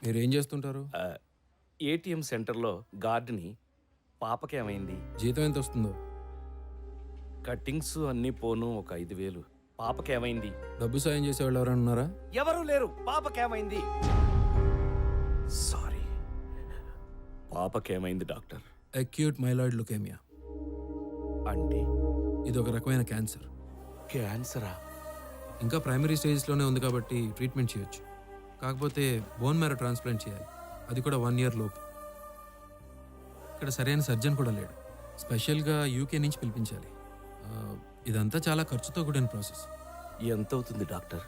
మీరేం చేస్తుంటారు? ఏటీఎం సెంటర్లో గార్డ్ని. పాపకేమైంది? జీతం ఎంత వస్తుందో? కట్టింగ్స్ అన్నీ పోను ఒక 5,000. పాపకేమైంది? డబ్బు సాయం చేసేవాళ్ళు ఎవరైనా ఉన్నారా? ఎవరూ లేరు. పాపకేమైంది? సారీ, పాపకేమైంది డాక్టర్? Acute myeloid leukaemia. అంటే ఇది ఒక రకమైన క్యాన్సర్. క్యాన్సరా? ఇంకా ప్రైమరీ స్టేజ్లోనే ఉంది కాబట్టి ట్రీట్మెంట్ చేయొచ్చు. కాకపోతే బోన్ మ్యారో ట్రాన్స్ప్లాంట్ చేయాలి, అది కూడా 1 year లోపు. ఇక్కడ సరైన సర్జన్ కూడా లేడు. స్పెషల్గా యూకే నుంచి పిలిపించాలి. ఇదంతా చాలా ఖర్చుతో కూడిన ప్రాసెస్. ఎంత అవుతుంది డాక్టర్?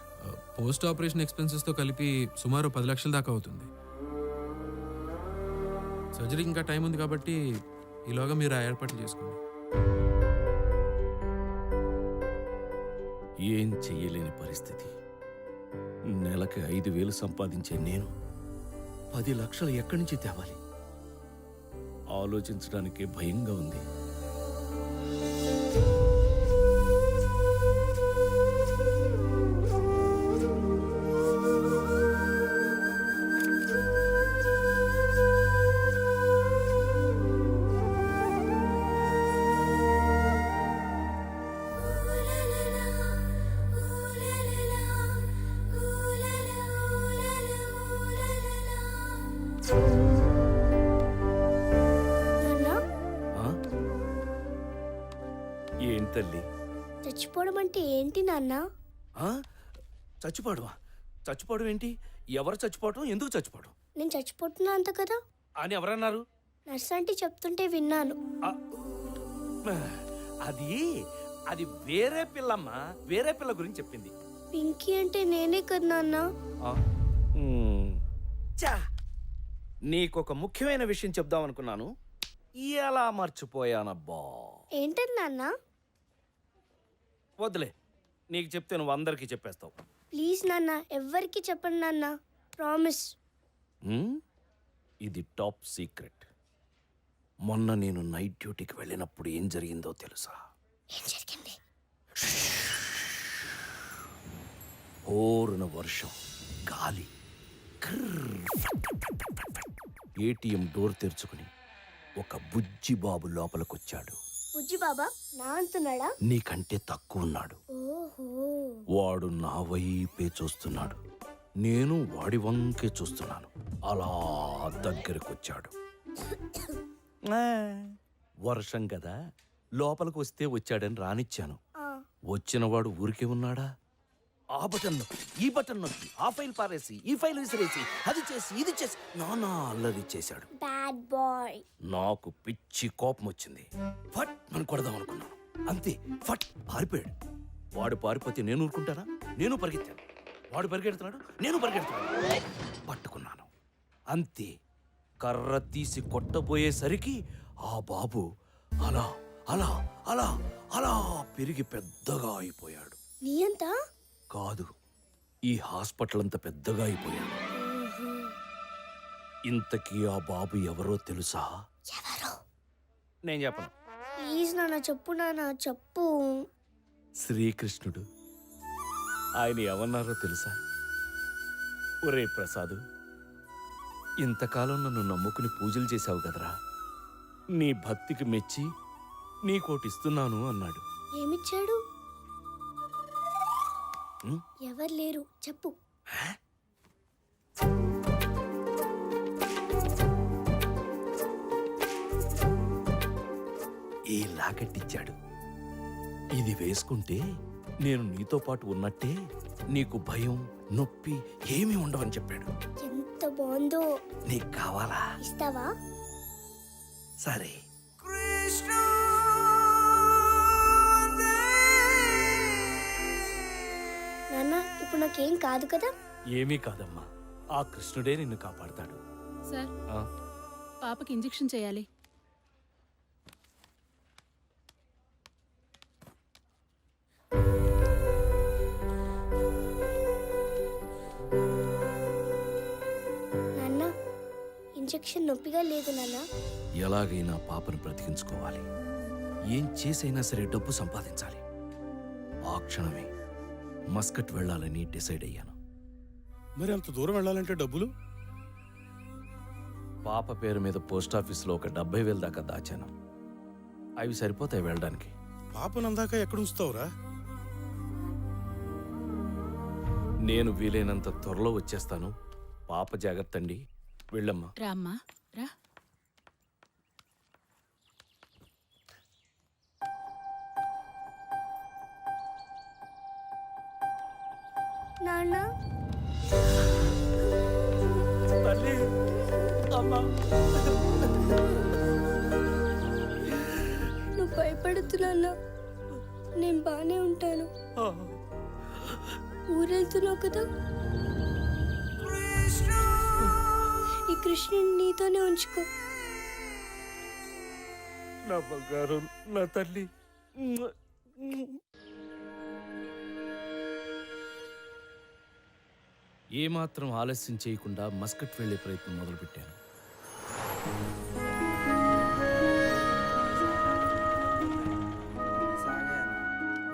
పోస్ట్ ఆపరేషన్ ఎక్స్పెన్సెస్తో కలిపి సుమారు 10 లక్షల దాకా అవుతుంది. సర్జరీకి ఇంకా టైం ఉంది కాబట్టి ఈలోగా మీరు ఆ ఏర్పాట్లు చేసుకోండి. ఏం చెయ్యలేని పరిస్థితి. నెలకి 5,000 సంపాదించే నేను 10 లక్షలు ఎక్కడి నుంచి తేవాలి? ఆలోచించడానికి భయంగా ఉంది. ఆ? ఏం తల్లి? చచ్చిపోవడం అంటే ఏంటి నాన్న? ఆ? చచ్చిపోవడమా? చచ్చిపోవడం ఏంటి? ఎవరు చచ్చిపోవడం? ఎందుకు చచ్చిపోవడం నేను చచ్చిపోతున్నా అంత కదా అని ఎవరన్నారు? నర్స్ అంటే చెప్తుంటే విన్నాను. ఆ, అది అది వేరే పిల్లమ్మా. వేరే పిల్ల గురించి చెప్పింది. పింకీ అంటే నేనే కదా నాన్న. ఆ, చా, నీకొక ముఖ్యమైన విషయం చెప్దాం అనుకున్నాను. ఎలా మర్చిపోయానబ్బా. ఏంటది నాన్న? వద్దులే, నీకు చెప్తే నువ్వు అందరికీ చెప్పేస్తావు. ప్లీజ్ నాన్న, ఎవ్వరికి చెప్పండి నాన్న, ప్రామిస్. ఇది టాప్ సీక్రెట్. మొన్న నేను నైట్ డ్యూటీకి వెళ్ళినప్పుడు ఏం జరిగిందో తెలుసా? ఏం జరిగింది? ఓరున వర్షం, గాలి, ఏటీఎం డోర్ తెరుచుకుని ఒక బుజ్జి బాబు లోపలికొచ్చాడు. బుజ్జి బాబా నా అంటున్నాడా? నీకంటే తక్కువ ఉన్నాడు. ఓహో. వాడు నా వైపే చూస్తున్నాడు, నేను వాడి వంకే చూస్తున్నాను. అలా దగ్గరకొచ్చాడు. వర్షం కదా, లోపలికి వస్తే వచ్చాడని రానిచ్చాను. వచ్చినవాడు ఊరికే ఉన్నాడా? ఆ బటన్ నొక్కి, ఈ బటన్ నొక్కి, ఆ ఫైల్ పారేసి, ఈ ఫైల్ విసిరేసి, అది చేసి, ఇది చేసి నానా అల్లరి చేశాడు. Bad boy. నాకు పిచ్చి కోపం వచ్చింది. ఫట్ మనం కొడదాం అనుకున్నాను. అంతే, ఫట్ పారిపోయాడు. వాడు పారిపోతే నేను ఊరుకుంటానా? నేను పరిగెత్తాను. వాడు పరిగెడుతున్నాడు, నేను పరిగెడుతున్నాను. పట్టుకున్నాను. అంతే, కర్ర తీసి కొట్టబోయేసరికి ఆ బాబు అలా అలా అలా అలా పెరిగి పెద్దగా అయిపోయాడు. నీ అంతా కాదు, ఈ హాస్పిటల్ అంత పెద్దగా అయిపోయాడు. ఇంతకీ ఆ బాబు ఎవరో తెలుసా? ఎవరు? నేను చెప్పను. ప్లీజ్ నాన్న చెప్పు, నాన్న చెప్పు. శ్రీకృష్ణుడు. ఆయన ఏమన్నారో తెలుసా? ఒరే ప్రసాదు, ఇంతకాలం నన్ను నమ్ముకుని పూజలు చేశావు కదరా, నీ భక్తికి మెచ్చి నీకోటిస్తున్నాను అన్నాడు. ఏమిచ్చాడు? ఉం? ఎవరు లేరు, చెప్పు. ఈ లాకెట్టిచ్చాడు. ఇది వేసుకుంటే నేను నీతో పాటు ఉన్నట్టే, నీకు భయం నొప్పి ఏమీ ఉండవని చెప్పాడు. ఎంత బాగుందో. నీకు కావాలా? ఇస్తావా? సరే. నాన్న ఇప్పుడు నాకేం కాదు కదా? ఏమీ కాదమ్మా, ఆ కృష్ణుడే నిన్ను కాపాడతాడు. సార్, ఆ? పాపకి ఇంజెక్షన్ చేయాలి. నాన్న ఇంజెక్షన్ నొప్పిగా లేదు నాన్న. ఎలాగైనా పాపను బ్రతికించుకోవాలి. ఏం చేసైనా సరే డబ్బు సంపాదించాలి. ఆ క్షణమే మస్కట్ వెళ్ళాలని డిసైడ్ అయ్యాను. మరి అంత దూరం వెళ్ళాలంటే డబ్బులు? పాప పేరు మీద పోస్ట్ ఆఫీస్లో ఒక 70,000 దాకా దాచాను. అవి సరిపోతాయి వెళ్ళడానికి. పాపనందాక ఎక్కడ ఉంచుతావురా? నేను వీలైనంత త్వరలో వచ్చేస్తాను. పాప జాగ్రత్త అండి. వెళ్ళమ్మా. రామ్మా రా. నాన్న నువ్వు భయపడుతున్నా, నేను బానే ఉంటాను. ఊరెళ్తున్నావు కదా, ఈ కృష్ణుని నీతోనే ఉంచుకో. నా బంగారు, నా తల్లి. ఏమాత్రం ఆలస్యం చేయకుండా మస్కట్ వెళ్లే ప్రయత్నం మొదలుపెట్టాను.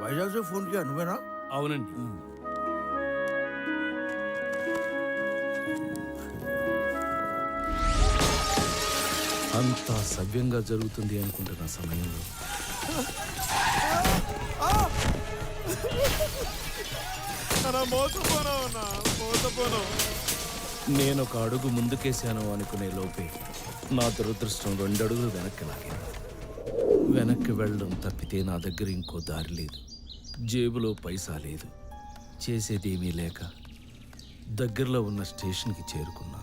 వైజాగ్ से फोन किया నువ్వేనా? అవునండి. అంతా సవ్యంగా జరుగుతుంది అనుకుంటున్న సమయంలో నేను ఒక అడుగు ముందుకేశాను అనుకునే లోపే నా దురదృష్టం 2 అడుగులు వెనక్కి లాగాను. వెనక్కి వెళ్ళడం తప్పితే నా దగ్గర ఇంకో దారి లేదు. జేబులో పైసా లేదు. చేసేదేమీ లేక దగ్గరలో ఉన్న స్టేషన్కి చేరుకున్నా.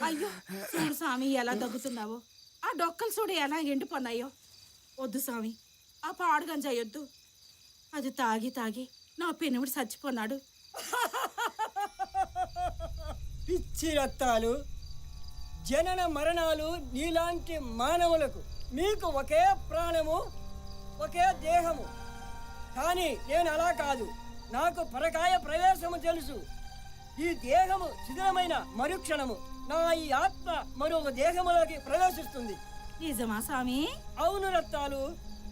అయ్యో చూడు స్వామి ఎలా దగ్గుతున్నావో, ఆ డొక్కలు చూడు ఎలా ఎండిపోన్నాయో. వద్దు స్వామి, ఆ పాడుగం చేయొద్దు. అది తాగి తాగి నా పెనుముడు చచ్చిపోన్నాడు. పిచ్చి రక్తాలు, జనన మరణాలు నీలాంటి మానవులకు. మీకు ఒకే ప్రాణము, ఒకే దేహము. కానీ నేను అలా కాదు. నాకు పరకాయ ప్రవేశము తెలుసు. ఈ దేహము శిథిలమైన మరుక్షణము నా ఈ ఆత్మ మరొక దేహములోకి ప్రవేశిస్తుంది. నిజమా స్వామి? అవును రక్తాలు,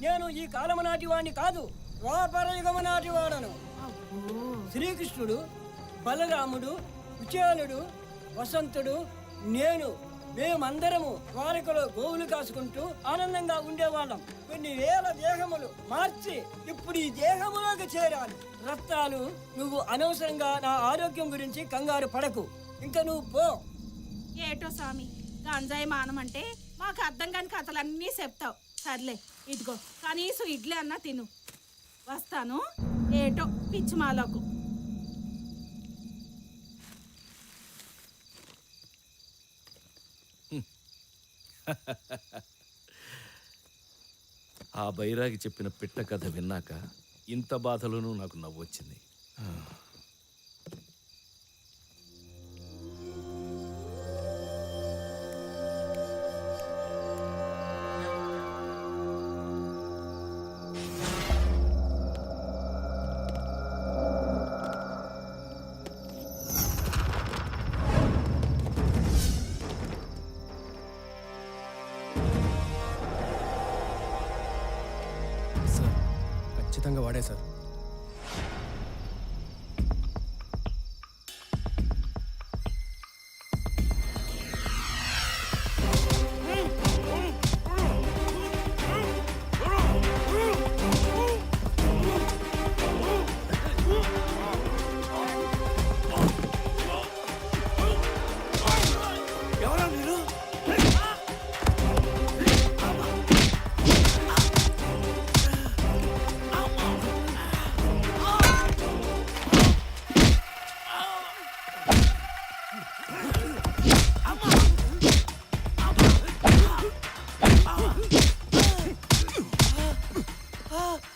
నేను ఈ కాలము నాటి వాడిని కాదు, ద్వాపర యుగము నాటి వాడను. శ్రీకృష్ణుడు, బలరాముడు, కుచేలుడు, వసంతుడు, నేను, మేమందరము ద్వారకలో గోవులు కాసుకుంటూ ఆనందంగా ఉండేవాళ్ళం. కొన్ని వేల దేహములు మార్చి ఇప్పుడు ఈ దేహములోకి చేరాను. రక్తాలు, నువ్వు అనవసరంగా నా ఆరోగ్యం గురించి కంగారు పడకు. ఇంకా నువ్వు పో. ఏటో స్వామి, గంజాయి మానమంటే మాకు అర్థం కాని కథలన్నీ చెప్తావు. సర్లే, ఇదిగో కనీసం ఇడ్లీ అన్నా తిను. వస్తాను. ఏటో పిచ్చి మాలకు. ఆ బైరాగి చెప్పిన పిట్ట కథ విన్నాక ఇంత బాధలోనూ నాకు నవ్వొచ్చింది. ఖచ్చితంగా వాడే sir.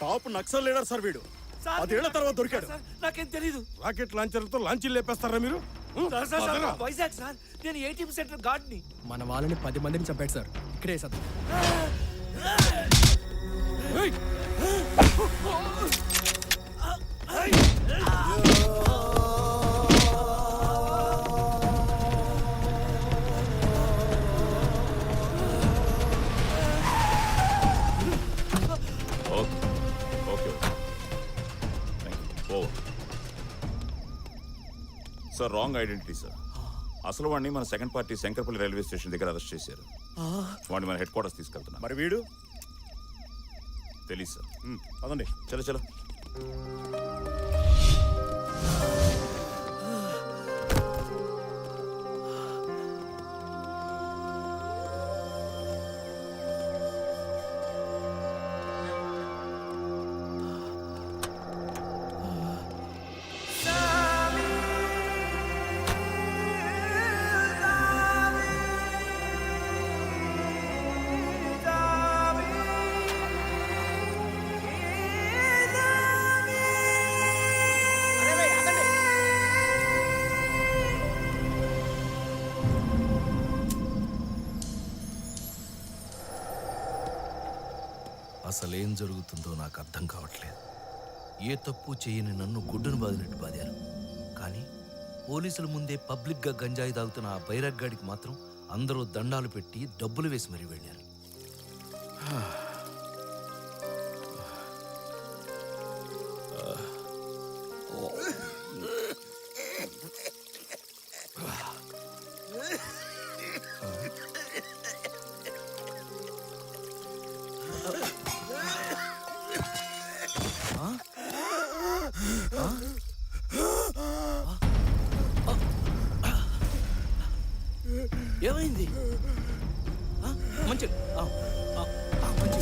Top Naxal leader sir వీడు. 10 ఏళ్ల తర్వాత దొరికాడు. నాకేం తెలీదు. రాకెట్ లాంచర్లతో లాంచీలు లేపేస్తారా మీరు? వైజాగ్ సార్, నేను ఏటీఎం సెంటర్ గార్డ్ని. మన వాళ్ళని 10 మందిని చంపాడు సార్. ఇక్కడే sir. Okay sir, wrong identity sir. అసలు వాడిని మన second party Shankarpalli railway station దగ్గర అరెస్ట్ చేశారు. వాడిని మన హెడ్ క్వార్టర్స్ తీసుకెళ్తున్నాం. మరి వీడు తెలీదు సార్. అదండి. చలో చలో. అసలేం జరుగుతుందో నాకు అర్థం కావట్లేదు. ఏ తప్పు చేయని నన్ను గుడ్డును బాదినట్టు బాదారు. కానీ పోలీసుల ముందే పబ్లిక్గా గంజాయి తాగుతున్న ఆ బైరగ్గాడికి మాత్రం అందరూ దండాలు పెట్టి డబ్బులు వేసి మరీ వెళ్ళారు. ఏమైంది? మంచి మంచి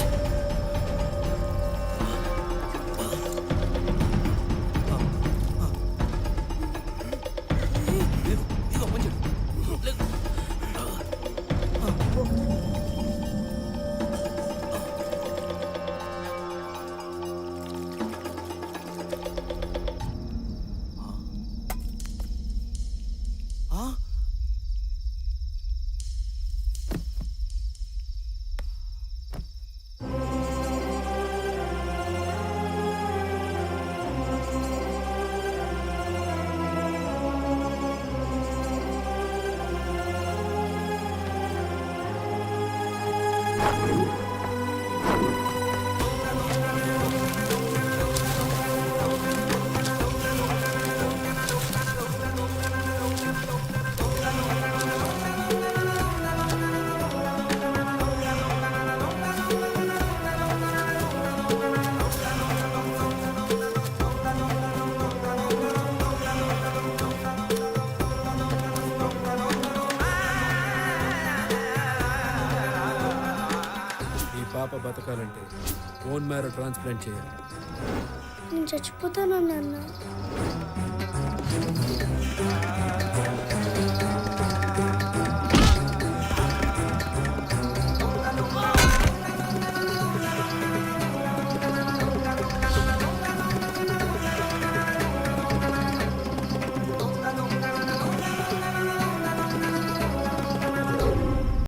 పాప బతకాలంటే బోన్ మ్యారో ట్రాన్స్ప్లాంట్ చేయాలి. నేను చచ్చిపోతాను నాన్న.